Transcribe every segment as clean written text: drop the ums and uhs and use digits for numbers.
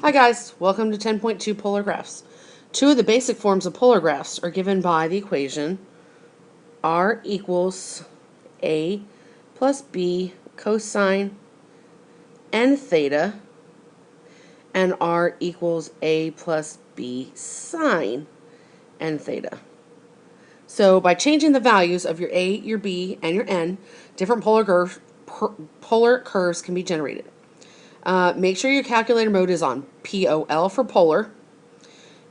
Hi guys, welcome to 10.2 polar graphs. Two of the basic forms of polar graphs are given by the equation r equals a plus b cosine n theta and r equals a plus b sine n theta. So by changing the values of your a, your b, and your n, different polar curves can be generated. Make sure your calculator mode is on POL for polar.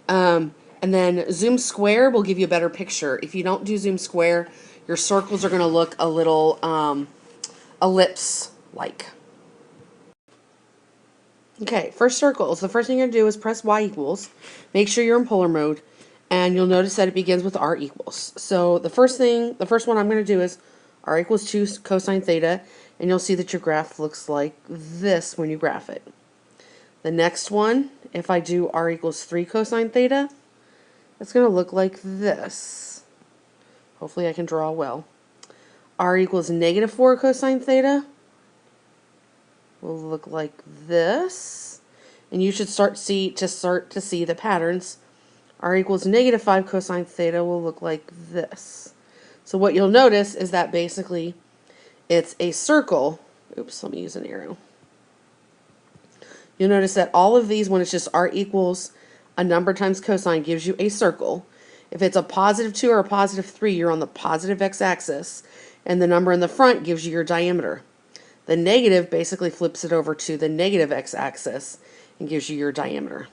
And then zoom square will give you a better picture. If you don't do zoom square, your circles are going to look a little ellipse-like. Okay, first circles. The first thing you're going to do is press y equals. Make sure you're in polar mode. And you'll notice that it begins with r equals. So the first one I'm going to do is r equals 2 cosine theta. And you'll see that your graph looks like this when you graph it. The next one, if I do r equals 3 cosine theta, it's going to look like this. Hopefully I can draw well. R equals negative 4 cosine theta will look like this. And you should start to see the patterns. R equals negative 5 cosine theta will look like this. So what you'll notice is that basically it's a circle. Oops, let me use an arrow. You'll notice that all of these, when it's just r equals a number times cosine, gives you a circle. If it's a positive 2 or a positive 3, you're on the positive x-axis, and the number in the front gives you your diameter. The negative basically flips it over to the negative x-axis and gives you your diameter.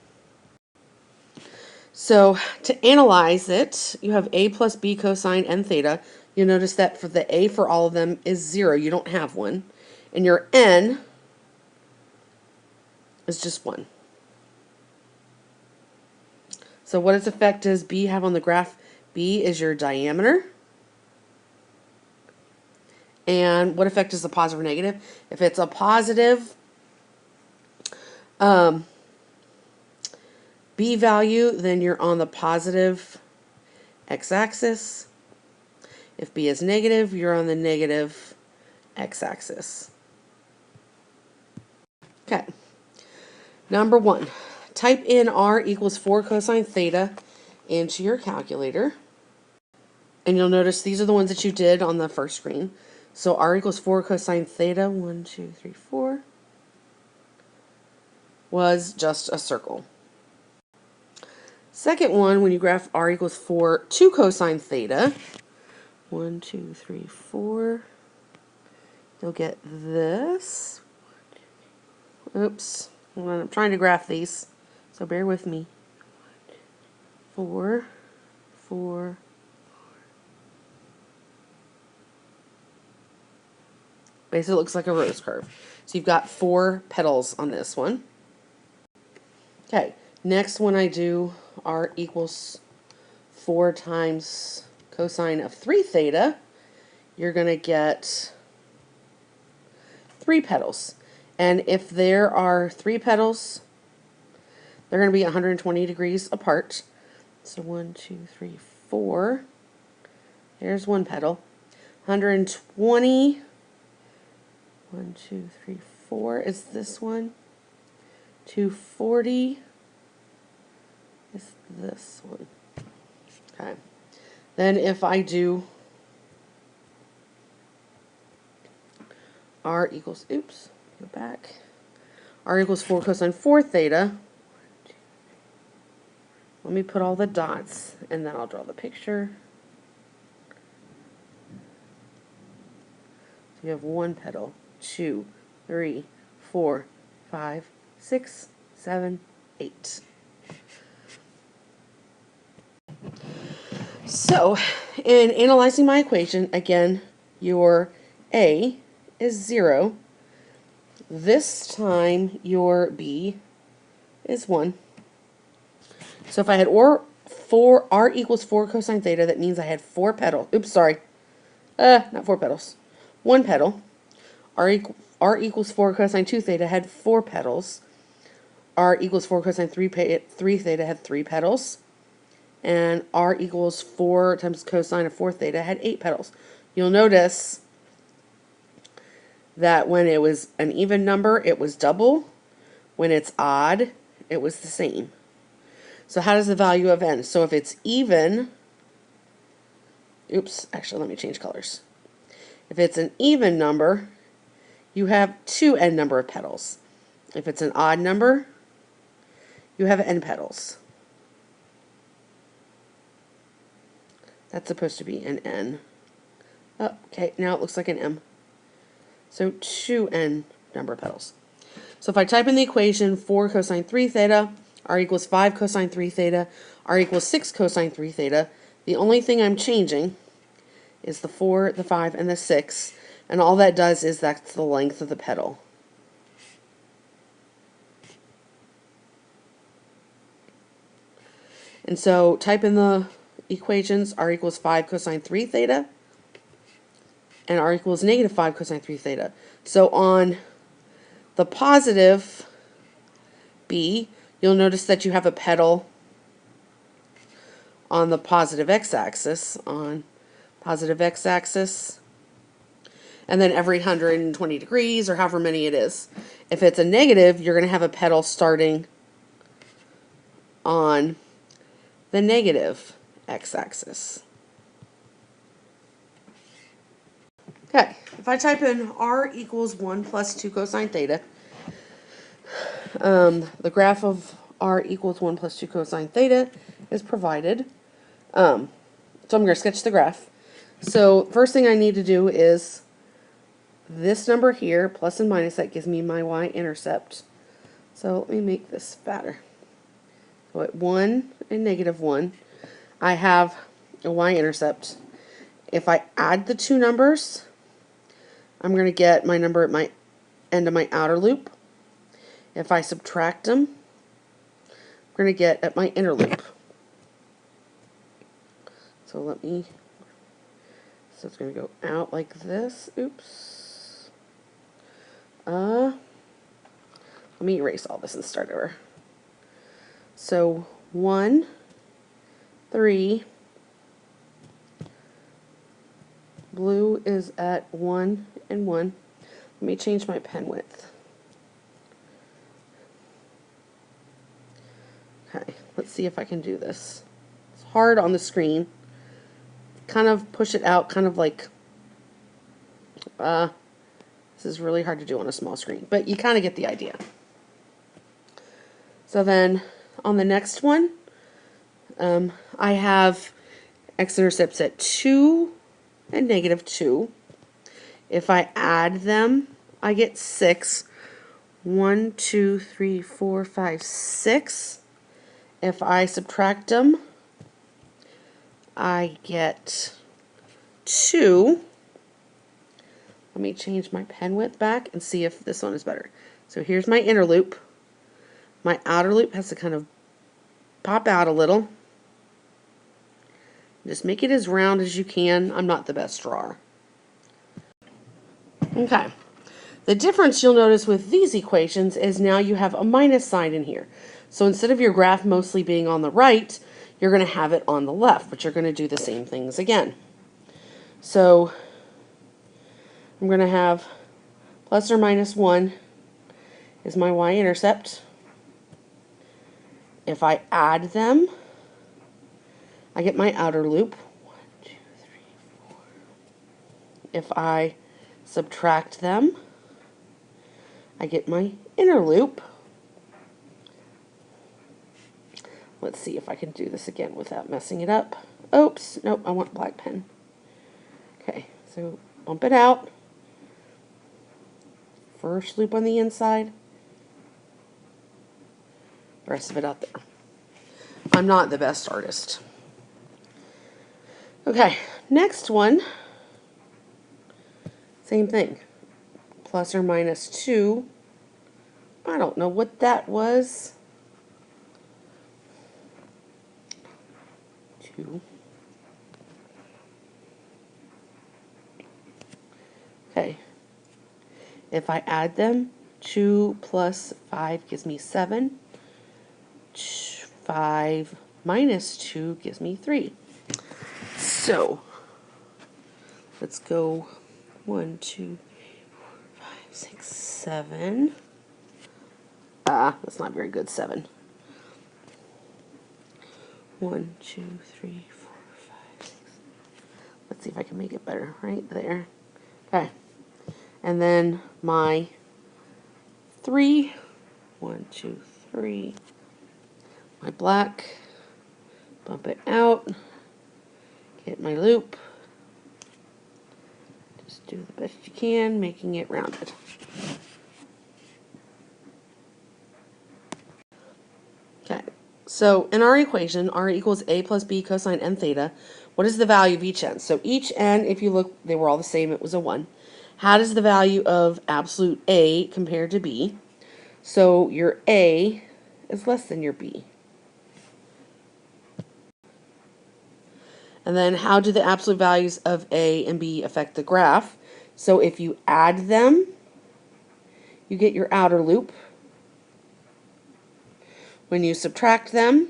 So to analyze it, you have a plus b cosine n theta. You'll notice that for the a for all of them is 0. You don't have one. And your n is just 1. So what its effect does B have on the graph? B is your diameter. And what effect is the positive or negative? If it's a positive B value, then you're on the positive x-axis. If B is negative, you're on the negative x-axis. Okay. Number 1. Type in r equals 4 cosine theta into your calculator. And you'll notice these are the ones that you did on the first screen. So r equals 4 cosine theta, 1, 2, 3, 4, was just a circle. Second one, when you graph r equals 2 cosine theta, 1, 2, 3, 4, you'll get this. Oops, I'm trying to graph these, so bear with me. 4, 4, basically it looks like a rose curve. So you've got 4 petals on this one. Okay, next when I do r equals 4 times cosine of 3 theta, you're going to get 3 petals. And if there are 3 petals, they're going to be 120 degrees apart. So 1, 2, 3, 4. There's 1 petal. 120. 1, 2, 3, 4 is this one. 240 is this one. Okay. Then if I do r equals, oops, go back. R equals 4 cosine 4 theta. Let me put all the dots, and then I'll draw the picture. So you have 1 petal, 2, 3, 4, 5, 6, 7, 8. So, in analyzing my equation, again, your A is 0. This time, your B is 1. So if I had r equals 4 cosine theta, that means I had 4 petals. Oops, sorry. Not 4 petals. 1 petal. R equals 4 cosine 2 theta had 4 petals. R equals 4 cosine 3 theta had 3 petals. And r equals 4 times cosine of 4 theta had 8 petals. You'll notice that when it was an even number, it was double. When it's odd, it was the same. So how does the value of n? So if it's even, oops, actually let me change colors. If it's an even number, you have 2 n number of petals. If it's an odd number, you have n petals. That's supposed to be an n. Oh, okay, now it looks like an m. So 2n number of petals. So if I type in the equation 4 cosine 3 theta, r equals 5 cosine 3 theta, r equals 6 cosine 3 theta, the only thing I'm changing is the 4, the 5, and the 6, and all that does is that's the length of the petal. And so type in the equations, r equals 5 cosine 3 theta, and r equals negative 5 cosine 3 theta. So on the positive b, you'll notice that you have a petal on the positive x-axis, and then every 120 degrees, or however many it is. If it's a negative, you're going to have a petal starting on the negative x-axis. Okay, if I type in r equals 1 plus 2 cosine theta, the graph of r equals 1 plus 2 cosine theta is provided. So I'm going to sketch the graph. So first thing I need to do is this number here, plus and minus, that gives me my y-intercept. So let me make this fatter. So at 1 and negative 1, I have a y-intercept. If I add the two numbers, I'm going to get my number at my end of my outer loop. If I subtract them, I'm going to get at my inner loop. So it's going to go out like this. Oops. Let me erase all this and start over. So 1, 3, blue is at 1 and 1. Let me change my pen width. Okay, let's see if I can do this. It's hard on the screen. Kind of push it out, kind of like, this is really hard to do on a small screen, but you kind of get the idea. So then on the next one, I have x-intercepts at 2 and negative 2. If I add them, I get 6. 1, 2, 3, 4, 5, 6. If I subtract them, I get 2. Let me change my pen width back and see if this one is better. So here's my inner loop. My outer loop has to kind of pop out a little. Just make it as round as you can. I'm not the best drawer. Okay. The difference you'll notice with these equations is now you have a minus sign in here. So instead of your graph mostly being on the right, you're going to have it on the left, but you're going to do the same things again. So I'm going to have plus or minus 1 is my y-intercept. If I add them, I get my outer loop. 1, 2, 3, 4. If I subtract them, I get my inner loop. Let's see if I can do this again without messing it up. Oops, nope, I want black pen. Okay, so bump it out. First loop on the inside. The rest of it out there. I'm not the best artist. Okay, next one. Same thing. Plus or minus 2. I don't know what that was. 2. Okay. If I add them, 2 plus 5 gives me 7. 5 minus 2 gives me 3. So, let's go 1, 2, 3, 4, 5, 6, 7. That's not very good, 7. 1, 2, 3, 4, 5, 6. Let's see if I can make it better. Right there. Okay. And then my 3. 1, 2, 3. My black. Bump it out. Get my loop. Just do the best you can, making it rounded. Okay, so in our equation, r equals a plus b cosine n theta. What is the value of each n? So each n, if you look, they were all the same. It was a 1. How does the value of absolute a compare to b? So your a is less than your b. And then how do the absolute values of a and b affect the graph? So if you add them, you get your outer loop. When you subtract them,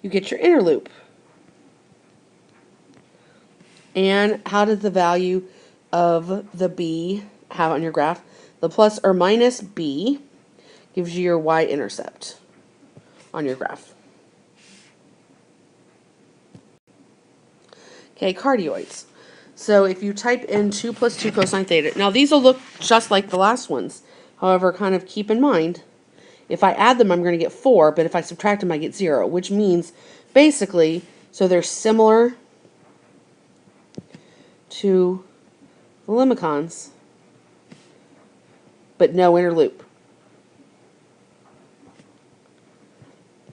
you get your inner loop. And how does the value of the b have on your graph? The plus or minus b gives you your y-intercept on your graph. Okay, cardioids. So if you type in 2 plus 2 cosine theta, now these will look just like the last ones. However, kind of keep in mind, if I add them, I'm going to get 4, but if I subtract them, I get 0, which means basically, so they're similar to the limicons, but no inner loop.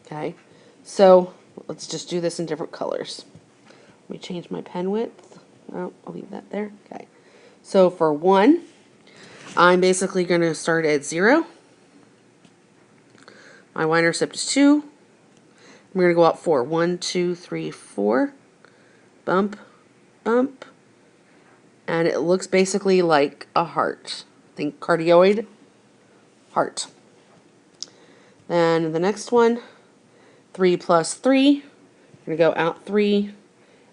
Okay, so let's just do this in different colors. Let me change my pen width. Oh, I'll leave that there. Okay, so for 1, I'm basically going to start at 0. My y-intercept is 2. I'm going to go out 4. 1, 2, 3, 4. Bump, bump. And it looks basically like a heart. Think cardioid, heart. Then the next one, 3 plus 3. I'm going to go out 3,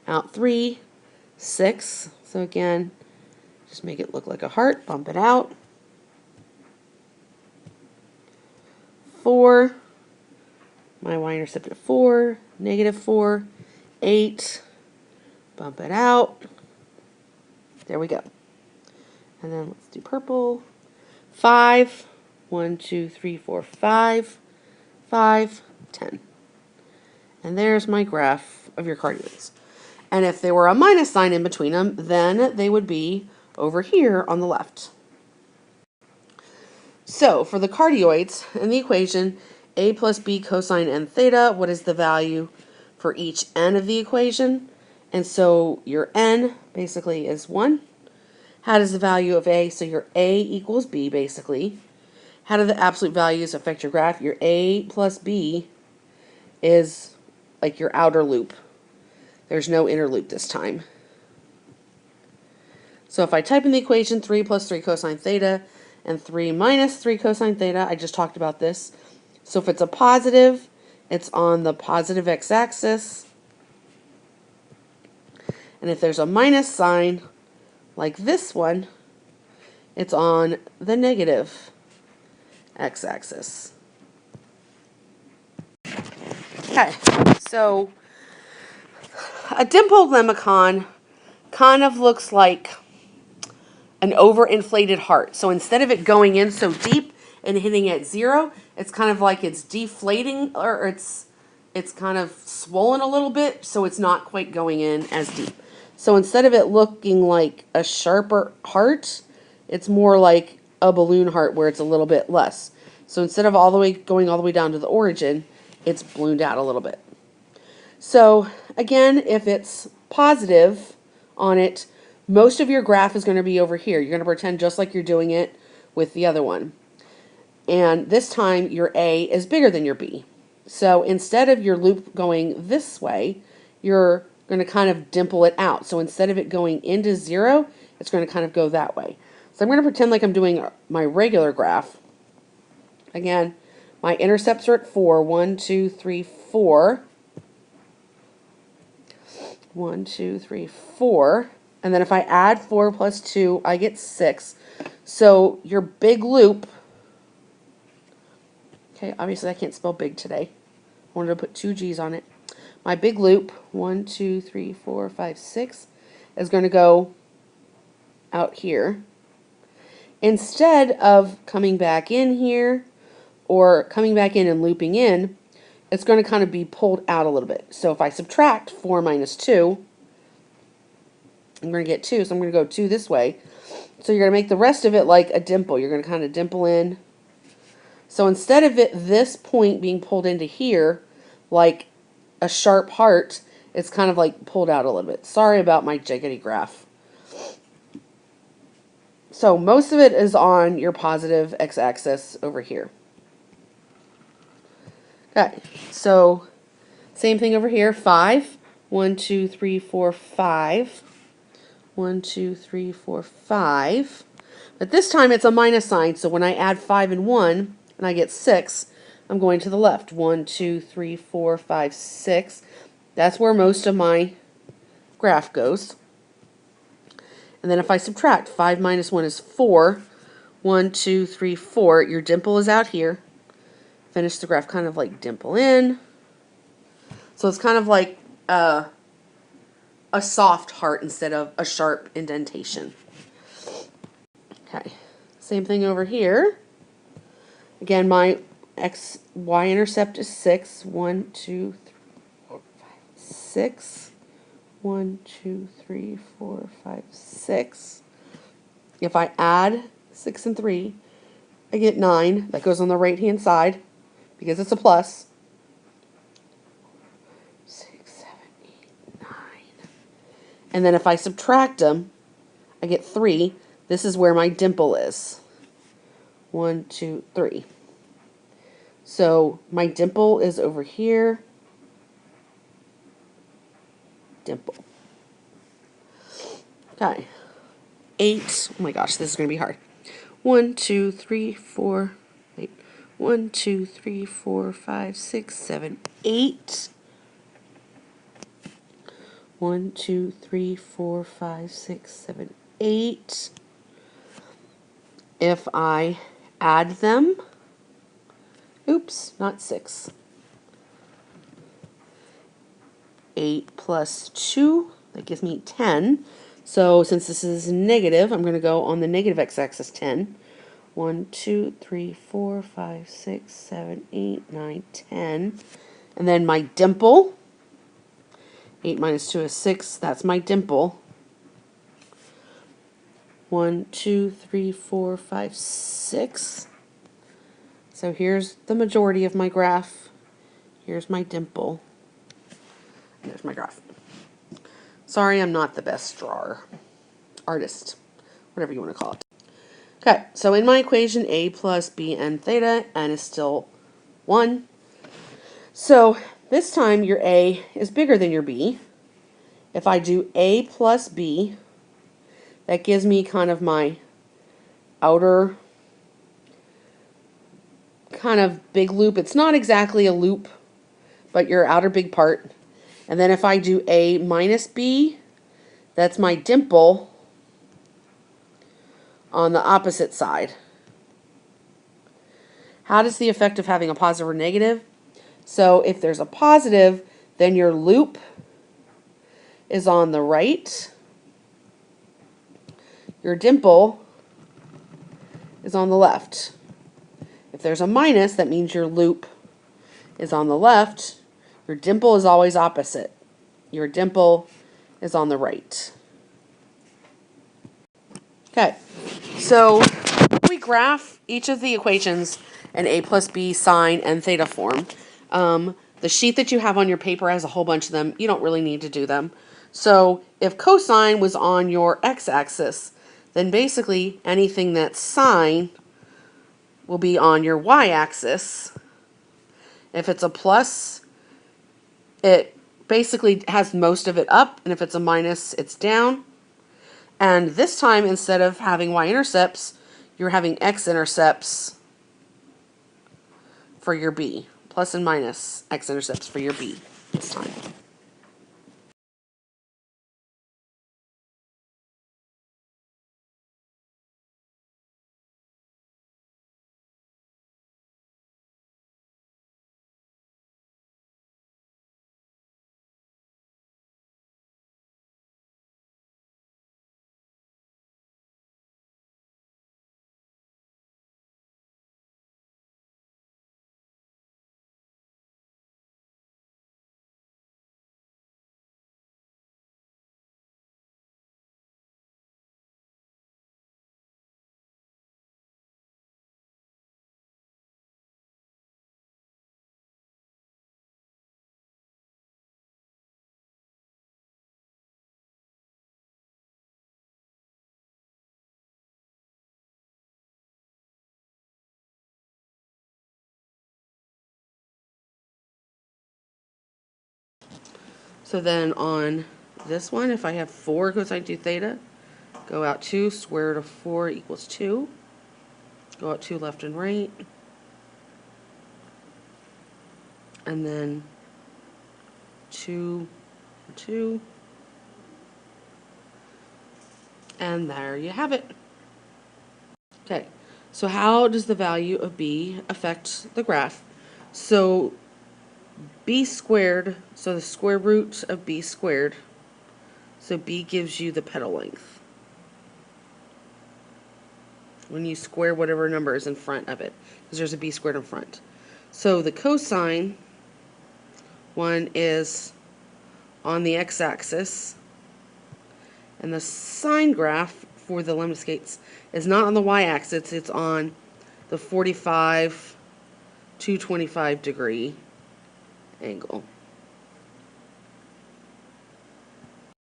out 3, 6. So again, just make it look like a heart. Bump it out. 4. My y-intercept at 4, negative 4, 8. Bump it out. There we go. And then let's do purple. 5. 1, 2, 3, 4, 5. 5, 10. And there's my graph of your cardioids. And if there were a minus sign in between them, then they would be over here on the left. So for the cardioids in the equation, a plus b cosine n theta, what is the value for each n of the equation? And so your n basically is 1. How does the value of a, so your a equals b basically. How do the absolute values affect your graph? Your a plus b is like your outer loop. There's no inner loop this time. So if I type in the equation 3 plus 3 cosine theta and 3 minus 3 cosine theta, I just talked about this. So if it's a positive, it's on the positive x-axis. And if there's a minus sign, like this one, it's on the negative x-axis. Okay, so a dimpled lemicon kind of looks like an overinflated heart. So instead of it going in so deep and hitting at 0, it's kind of like it's deflating, or it's kind of swollen a little bit, so it's not quite going in as deep. So instead of it looking like a sharper heart, it's more like a balloon heart where it's a little bit less. So instead of going all the way down to the origin, it's ballooned out a little bit. So again, if it's positive on it, most of your graph is going to be over here. You're going to pretend just like you're doing it with the other one. And this time your A is bigger than your B. So instead of your loop going this way, you're going to kind of dimple it out. So instead of it going into 0, it's going to kind of go that way. So I'm going to pretend like I'm doing my regular graph. Again, my intercepts are at 4. 1, 2, 3, 4. 1, 2, 3, 4. And then if I add 4 plus 2, I get 6. So your big loop, okay, obviously I can't spell big today. I wanted to put 2 G's on it. my big loop, 1, 2, 3, 4, 5, 6, is going to go out here. Instead of coming back in here or coming back in and looping in, it's going to kind of be pulled out a little bit. So if I subtract 4 minus 2, I'm going to get 2, so I'm going to go 2 this way. So you're going to make the rest of it like a dimple. You're going to kind of dimple in. So instead of this point being pulled into here, like a sharp heart, it's kind of like pulled out a little bit. Sorry about my jiggity graph. So most of it is on your positive x-axis over here. Okay, so same thing over here, 5. 1, 2, 3, 4, 5. 1, 2, 3, 4, 5. But this time it's a minus sign, so when I add 5 and 1, and I get 6, I'm going to the left. 1, 2, 3, 4, 5, 6. That's where most of my graph goes. And then if I subtract, 5 minus 1 is 4. 1, 2, 3, 4. Your dimple is out here. Finish the graph kind of like dimple in. So it's kind of like a soft heart instead of a sharp indentation. Okay, same thing over here. Again, my y-intercept is 6. 1, 2, 3, 4, 5, 6. 1, 2, 3, 4, 5, 6. If I add 6 and 3, I get 9. That goes on the right-hand side because it's a plus. 6, 7, 8, 9. And then if I subtract them, I get 3. This is where my dimple is. 1, 2, 3. So my dimple is over here. Dimple. Okay. 8. Oh my gosh, this is going to be hard. 1, 2, 3, 4. Wait. 1, 2, 3, 4, 5, 6, 7, 8. 1, 2, 3, 4, 5, 6, 7, 8. If I add them, oops, not 6. 8 plus 2, that gives me 10. So since this is negative, I'm going to go on the negative x-axis 10. 1, 2, 3, 4, 5, 6, 7, 8, 9, 10. And then my dimple, 8 minus 2 is 6, that's my dimple. 1, 2, 3, 4, 5, 6. So here's the majority of my graph. Here's my dimple. And there's my graph. Sorry, I'm not the best drawer. Artist. Whatever you want to call it. Okay, so in my equation, a plus b n theta, n is still 1. So this time your a is bigger than your b. If I do a plus b, that gives me kind of my outer kind of big loop. It's not exactly a loop, but your outer big part. And then if I do a minus b, that's my dimple on the opposite side. How does the effect of having a positive or negative? So if there's a positive, then your loop is on the right. Your dimple is on the left. If there's a minus, that means your loop is on the left. Your dimple is always opposite. Your dimple is on the right. Okay, so we graph each of the equations in a plus b sine and theta form. The sheet that you have on your paper has a whole bunch of them. You don't really need to do them. So if cosine was on your x-axis, then basically anything that's sine will be on your y-axis. If it's a plus, it basically has most of it up, and if it's a minus, it's down. And this time, instead of having y-intercepts, you're having x-intercepts for your b. Plus and minus x-intercepts for your b this time. So then on this one, if I have 4 cosine 2 theta, go out 2, square root of 4 equals 2. Go out 2 left and right. And then 2, 2. And there you have it. Okay, so how does the value of b affect the graph? So b squared, so the square root of b squared, so b gives you the petal length when you square whatever number is in front of it, because there's a b squared in front. So the cosine one is on the x-axis, and the sine graph for the lemniscates is not on the y-axis, it's on the 45 to 25 degree angle.